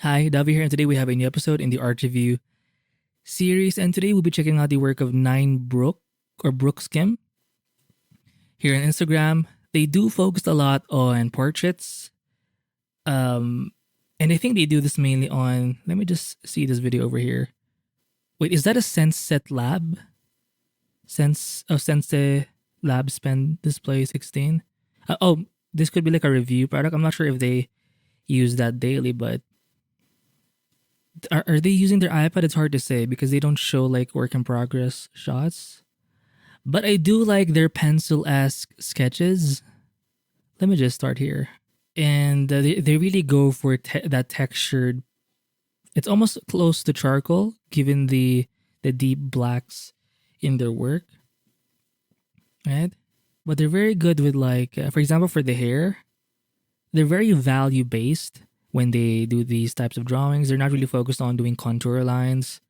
Hi, Davi here, and today we have a new episode in the art review series. And today we'll be checking out the work of Nine Brook or brookskim here on Instagram. They do focus a lot on portraits, um, and I think they do this mainly on. Let me just see this video over here. Wait, is that a Sense Lab? Sense Lab Pen Display 16. This could be like a review product. I'm not sure if they use that daily, but are they using their iPad? It's hard to say because they don't show like work in progress shots. But I do like their pencil-esque sketches. Let me just start here. And they really go for that textured. It's almost close to charcoal given the deep blacks in their work. Right? But they're very good with like, for example, for the hair, they're very value-based when they do these types of drawings. They're not really focused on doing contour lines.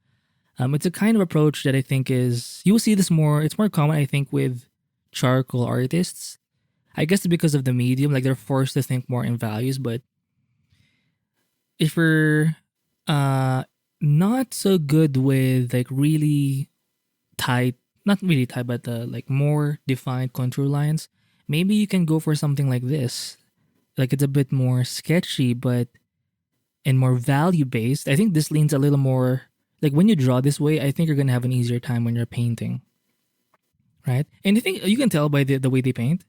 It's a kind of approach that I think is, you will see this more, it's more common, I think, with charcoal artists. I guess it's because of the medium, like they're forced to think more in values. But if you're not so good with like really tight, not really tight, but like more defined contour lines, maybe you can go for something like this. Like it's a bit more sketchy, but and more value based. I think this leans a little more like when you draw this way, I think you're gonna have an easier time when you're painting, right? And I think you can tell by the way they paint.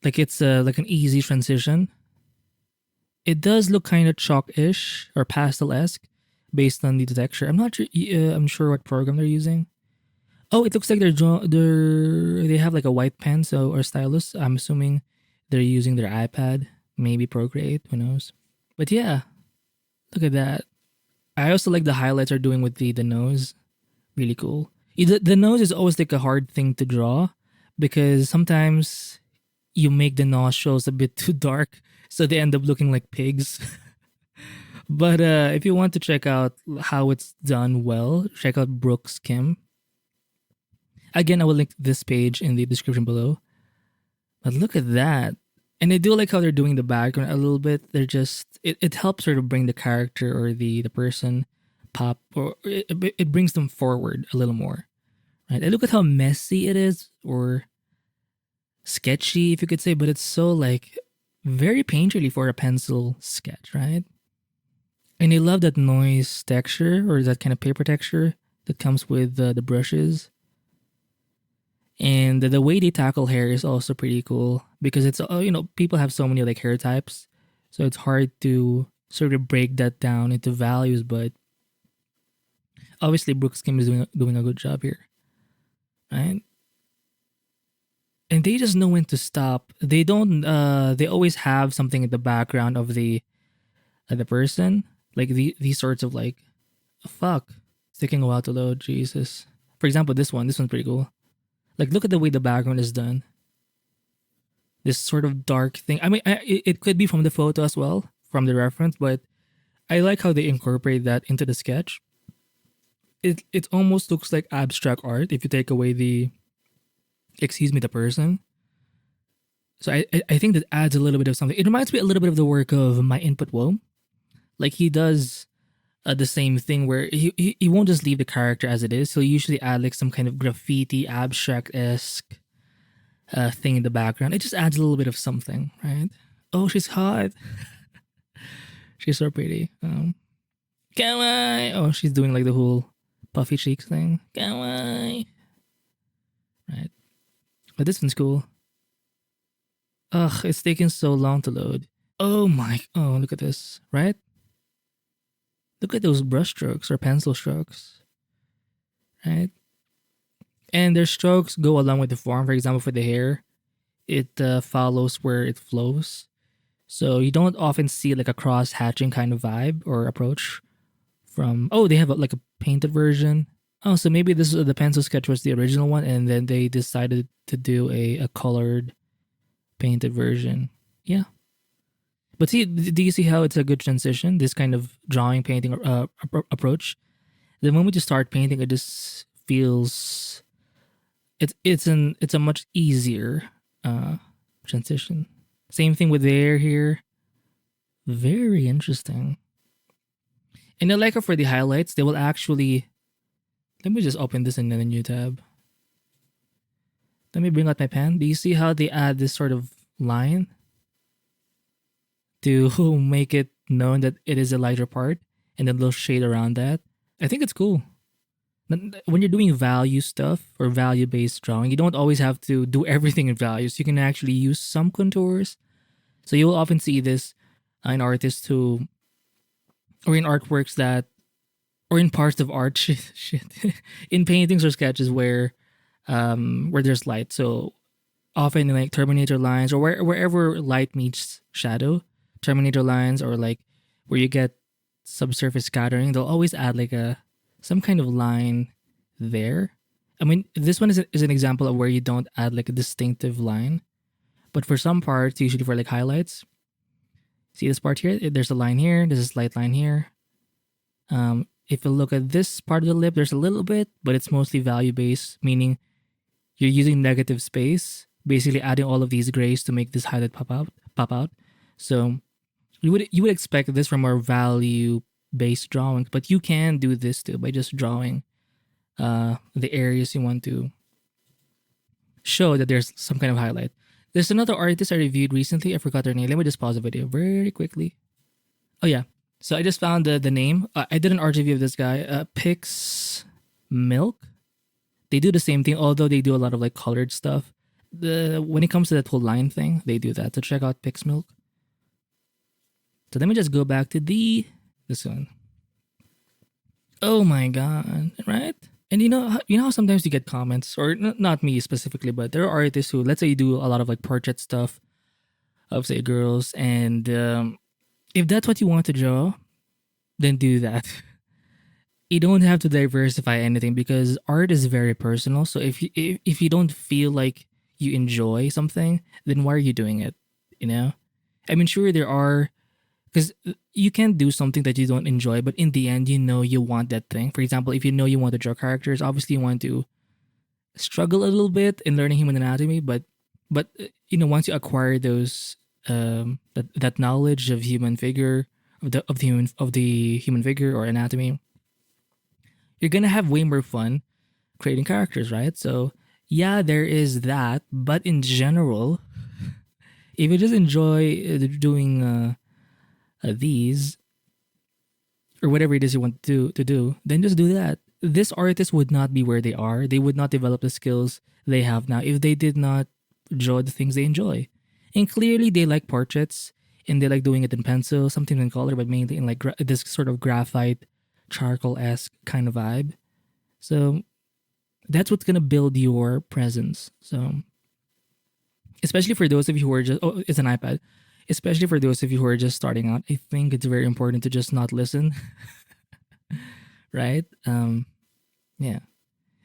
Like it's like an easy transition. It does look kind of chalk-ish or pastel-esque based on the texture. I'm not sure. I'm sure what program they're using. Oh, it looks like they have like a white pen, so or stylus. I'm assuming they're using their iPad, maybe Procreate. Who knows? But yeah, look at that. I also like the highlights are doing with the nose. Really cool. The nose is always like a hard thing to draw because sometimes you make the nostrils a bit too dark, so they end up looking like pigs. But if you want to check out how it's done well, check out brookskim. Again, I will link this page in the description below. But look at that. And I do like how they're doing the background a little bit. They're just it helps sort of bring the character or the person pop, or it brings them forward a little more. Right? And look at how messy it is, or sketchy if you could say, but it's so like very painterly for a pencil sketch, right? And I love that noise texture or that kind of paper texture that comes with the brushes. And the way they tackle hair is also pretty cool because it's people have so many like hair types, so it's hard to sort of break that down into values. But obviously, brookskim is doing a good job here, right? And they just know when to stop. They don't. They always have something in the background of the person, like these sorts of like, fuck, it's taking a while to load. Jesus. For example, this one's pretty cool. Like, look at the way the background is done. This sort of dark thing. I mean, it could be from the photo as well, from the reference, but I like how they incorporate that into the sketch. It almost looks like abstract art if you take away the person. So I think that adds a little bit of something. It reminds me a little bit of the work of my Inputwo. Like he does the same thing where he won't just leave the character as it is. He'll usually add like some kind of graffiti, abstract-esque thing in the background. It just adds a little bit of something, right? Oh, she's hot. She's so pretty. Kawaii. Oh, she's doing like the whole puffy cheeks thing. Kawaii. Right. But this one's cool. Ugh, it's taking so long to load. Oh, look at this, right? Look at those brush strokes or pencil strokes, right? And their strokes go along with the form. For example, for the hair, it follows where it flows. So you don't often see like a cross hatching kind of vibe or approach from, they have like a painted version. Oh, so maybe this the pencil sketch was the original one and then they decided to do a colored painted version. Yeah. But see, do you see how it's a good transition? This kind of drawing, painting approach. The moment you start painting, it just feels it's a much easier transition. Same thing with the hair here. Very interesting. And I like how for the highlights, they will actually. Let me just open this in a new tab. Let me bring out my pen. Do you see how they add this sort of line to make it known that it is a lighter part and then a little shade around that? I think it's cool. When you're doing value stuff or value based drawing, you don't always have to do everything in values. You can actually use some contours. So you will often see this in artists who, or in artworks that, or in parts of art, shit, in paintings or sketches where there's light. So often in like Terminator lines or wherever light meets shadow, Terminator lines or like where you get subsurface scattering, they'll always add like some kind of line there. I mean, this one is an example of where you don't add like a distinctive line. But for some parts, usually for like highlights, see this part here? There's a line here. There's a slight line here. If you look at this part of the lip, there's a little bit, but it's mostly value-based, meaning you're using negative space, basically adding all of these grays to make this highlight pop out. So you would expect this from our value-based drawings, but you can do this too by just drawing the areas you want to show that there's some kind of highlight. There's another artist I reviewed recently. I forgot her name. Let me just pause the video very quickly. Oh yeah. So I just found the name. I did an art review of this guy, Pixmilk. They do the same thing, although they do a lot of like colored stuff. When it comes to that whole line thing, they do that. So check out Pixmilk. So let me just go back to this one. Oh my god, right? And you know how sometimes you get comments, or not me specifically, but there are artists who, let's say, you do a lot of like portrait stuff of say girls, and if that's what you want to draw, then do that. You don't have to diversify anything because art is very personal. So if you don't feel like you enjoy something, then why are you doing it? You know, I mean, sure there are, because you can do something that you don't enjoy, but in the end, you know you want that thing. For example, if you know you want to draw characters, obviously you want to struggle a little bit in learning human anatomy, but you know, once you acquire those that knowledge of human figure of the human figure or anatomy, you're gonna have way more fun creating characters, right? So yeah, there is that, but in general, if you just enjoy doing these or whatever it is you want to do, then just do that. This artist would not be where they are. They would not develop the skills they have now if they did not draw the things they enjoy. And clearly, they like portraits and they like doing it in pencil, something in color, but mainly in like this sort of graphite, charcoal-esque kind of vibe. So that's what's gonna build your presence. So especially for those of you who are just it's an iPad. Especially for those of you who are just starting out, I think it's very important to just not listen. Right? Yeah.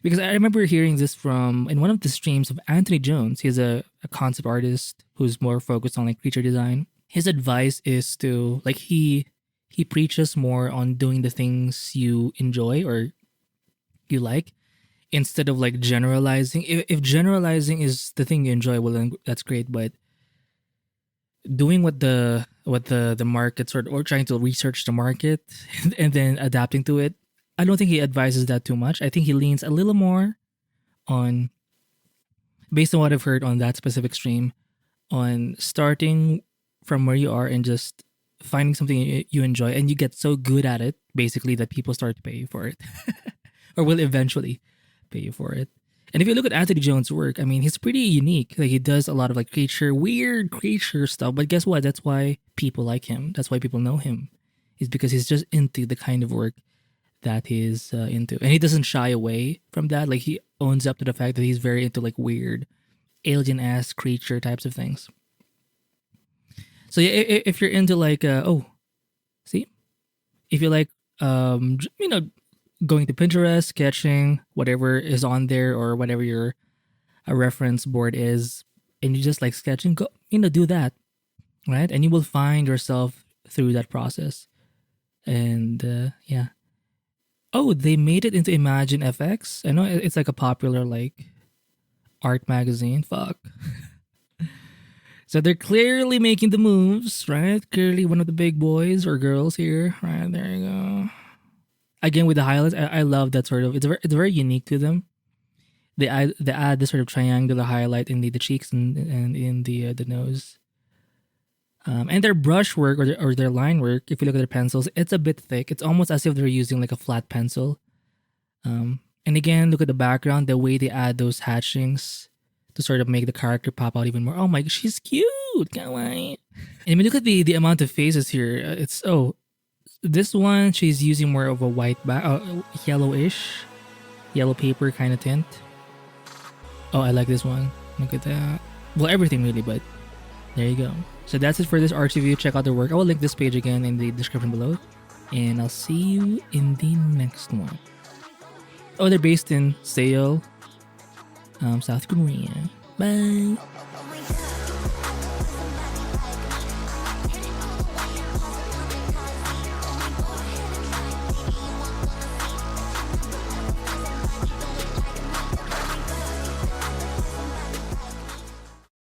Because I remember hearing this from in one of the streams of Anthony Jones. He's a concept artist who's more focused on like creature design. His advice is to like he preaches more on doing the things you enjoy or you like instead of like generalizing. If generalizing is the thing you enjoy, well then that's great. But doing what the market sort or trying to research the market and then adapting to it, I don't think he advises that too much. I think he leans a little more on, based on what I've heard on that specific stream, on starting from where you are and just finding something you enjoy and you get so good at it basically that people start to pay you for it or will eventually pay you for it. And if you look at Anthony Jones' work, I mean, he's pretty unique. Like he does a lot of like weird creature stuff. But guess what? That's why people like him. That's why people know him. Is because he's just into the kind of work that he's into, and he doesn't shy away from that. Like he owns up to the fact that he's very into like weird, alien-ass creature types of things. So yeah, if you're into like see, if you like you know, going to Pinterest, sketching, whatever is on there or whatever your a reference board is, and you just like sketching, go, you know, do that, right? And you will find yourself through that process. And yeah. Oh, they made it into Imagine FX. I know it's like a popular like art magazine. Fuck. So they're clearly making the moves, right? Clearly one of the big boys or girls here. Right, there you go. Again, with the highlights, I love that sort of, it's very unique to them. They add this sort of triangular highlight in the cheeks and in the nose. And their brush work or their line work, if you look at their pencils, it's a bit thick. It's almost as if they're using like a flat pencil. And again, look at the background, the way they add those hatchings to sort of make the character pop out even more. Oh my, she's cute. Kawaii. And when you look at the amount of faces here, it's this one she's using more of a white yellowish, yellow paper kind of tint. Oh, I like this one. Look at that. Well, everything really, but there you go. So that's it for this art review. Check out their work. I will link this page again in the description below. And I'll see you in the next one. Oh, they're based in Seoul, South Korea. Bye.